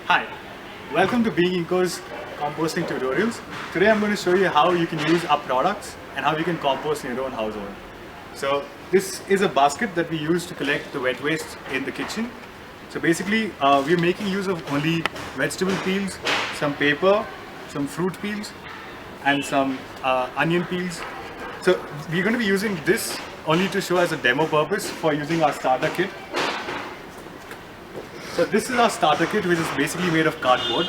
Hi, welcome to Being Eco's composting tutorials. Today I'm going to show you how you can use our products and how you can compost in your own household. So this is a basket that we use to collect the wet waste in the kitchen. So basically we're making use of only vegetable peels, some paper, some fruit peels and some onion peels. So we're going to be using this only to show as a demo purpose for using our starter kit. So this is our starter kit, which is basically made of cardboard.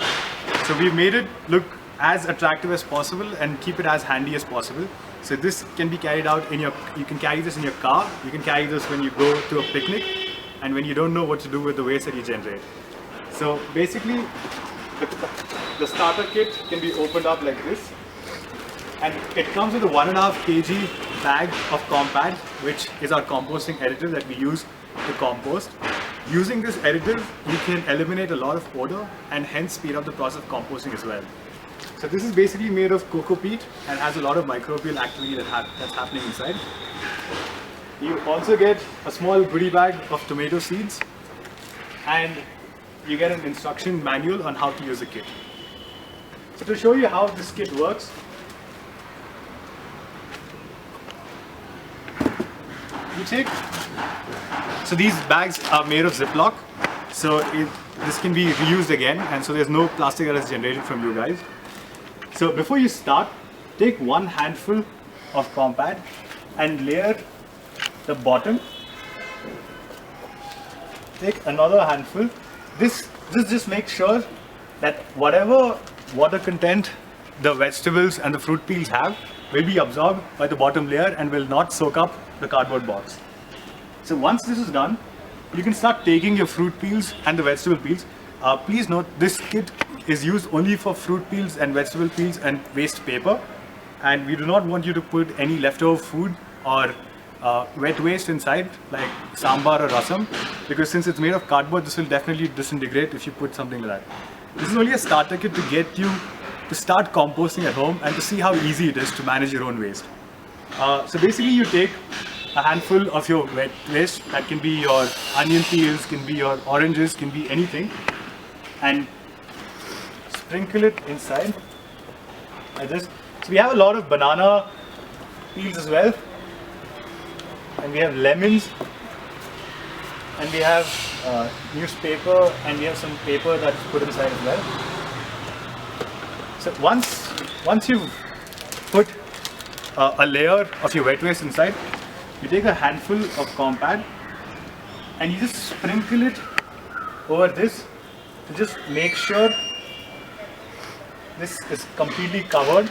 So we've made it look as attractive as possible and keep it as handy as possible. So this can be carried out in you can carry this in your car, you can carry this when you go to a picnic and when you don't know what to do with the waste that you generate. So basically the starter kit can be opened up like this, and it comes with a 1.5 kg bag of Compact, which is our composting additive that we use to compost. Using this additive, you can eliminate a lot of odor and hence speed up the process of composting as well. So this is basically made of cocoa peat and has a lot of microbial activity that's happening inside. You also get a small goodie bag of tomato seeds and you get an instruction manual on how to use the kit. So to show you how this kit works, so these bags are made of Ziploc, so this can be reused again, and so there's no plastic that is generated from you guys. So before you start, take one handful of Compact and layer the bottom. Take another handful. This just makes sure that whatever water content the vegetables and the fruit peels have will be absorbed by the bottom layer and will not soak up the cardboard box. So once this is done, you can start taking your fruit peels and the vegetable peels. Please note, this kit is used only for fruit peels and vegetable peels and waste paper, and we do not want you to put any leftover food or wet waste inside like sambar or rasam, because since it's made of cardboard, this will definitely disintegrate if you put something like that. This is only a starter kit to get you to start composting at home and to see how easy it is to manage your own waste. So basically you take a handful of your wet waste, that can be your onion peels, can be your oranges, can be anything, and sprinkle it inside like this. So we have a lot of banana peels as well, and we have lemons, and we have newspaper, and we have some paper that's put inside as well. So once you've put a layer of your wet waste inside, you take a handful of Compact and you just sprinkle it over this to just make sure this is completely covered.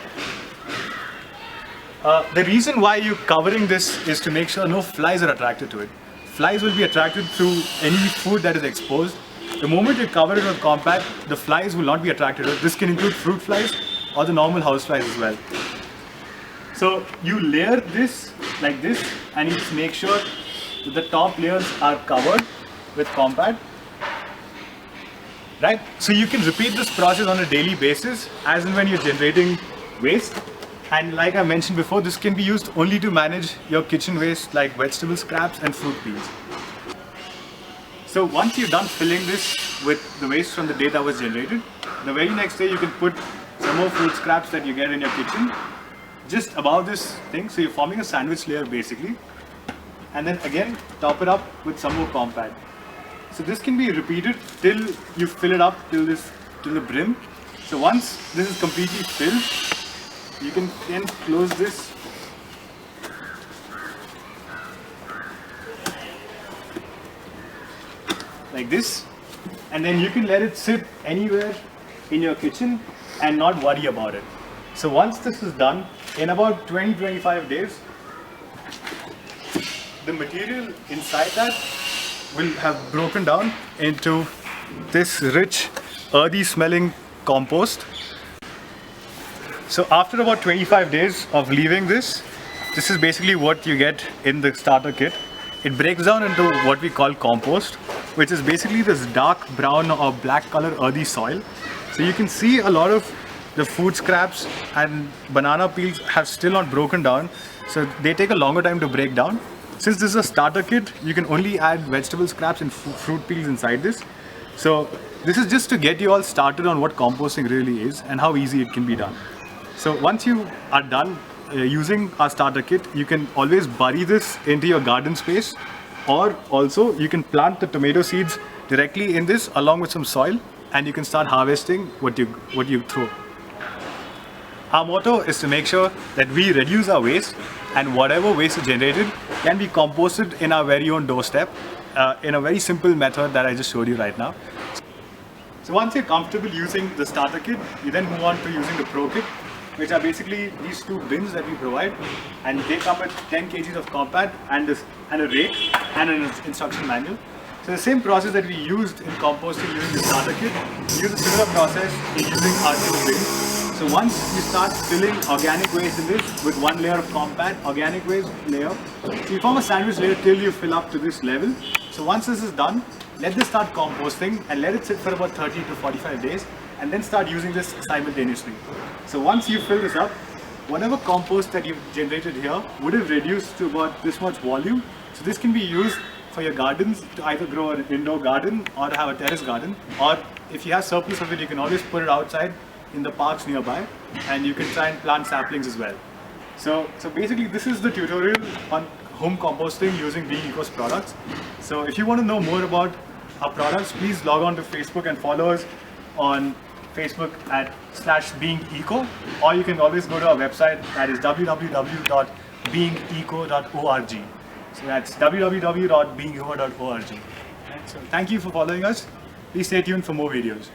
The reason why you're covering this is to make sure no flies are attracted to it. Flies will be attracted to any food that is exposed. The moment you cover it with Compact, the flies will not be attracted to it. This can include fruit flies or the normal house flies as well. So you layer this like this, and you just make sure that the top layers are covered with Compact. Right? So you can repeat this process on a daily basis as and when you're generating waste. And like I mentioned before, this can be used only to manage your kitchen waste like vegetable scraps and fruit peels. So once you're done filling this with the waste from the day that was generated, the very next day you can put some more fruit scraps that you get in your kitchen just above this thing, so you're forming a sandwich layer basically, and then again top it up with some more Compact. So this can be repeated till you fill it up till the brim. So once this is completely filled, you can then close this like this, and then you can let it sit anywhere in your kitchen and not worry about it. So once this is done, in about 20-25 days, the material inside that will have broken down into this rich, earthy smelling compost. So after about 25 days of leaving this is basically what you get in the starter kit. It breaks down into what we call compost, which is basically this dark brown or black color earthy soil. So you can see a lot of the food scraps and banana peels have still not broken down, so they take a longer time to break down. Since this is a starter kit, you can only add vegetable scraps and fruit peels inside this. So this is just to get you all started on what composting really is and how easy it can be done. So once you are done using our starter kit, you can always bury this into your garden space, or also you can plant the tomato seeds directly in this along with some soil, and you can start harvesting what you throw. Our motto is to make sure that we reduce our waste, and whatever waste is generated can be composted in our very own doorstep in a very simple method that I just showed you right now. So once you're comfortable using the starter kit, you then move on to using the pro kit, which are basically these two bins that we provide, and they come with 10 kgs of compact and a rake and an instruction manual. So the same process that we used in composting using the starter kit, we use a similar process in using our two bins. So once you start filling organic waste in this with one layer of compact, organic waste layer, so you form a sandwich layer till you fill up to this level. So once this is done, let this start composting and let it sit for about 30 to 45 days, and then start using this simultaneously. So once you fill this up, whatever compost that you've generated here would have reduced to about this much volume. So this can be used for your gardens to either grow an indoor garden or have a terrace garden, or if you have surplus of it, you can always put it outside in the parks nearby, and you can try and plant saplings as well. So basically this is the tutorial on home composting using Being Eco's products. So if you want to know more about our products, please log on to Facebook and follow us on Facebook at /BeingEco, or you can always go to our website, that is www.beingeco.org. So that's www.beingeco.org. So thank you for following us. Please stay tuned for more videos.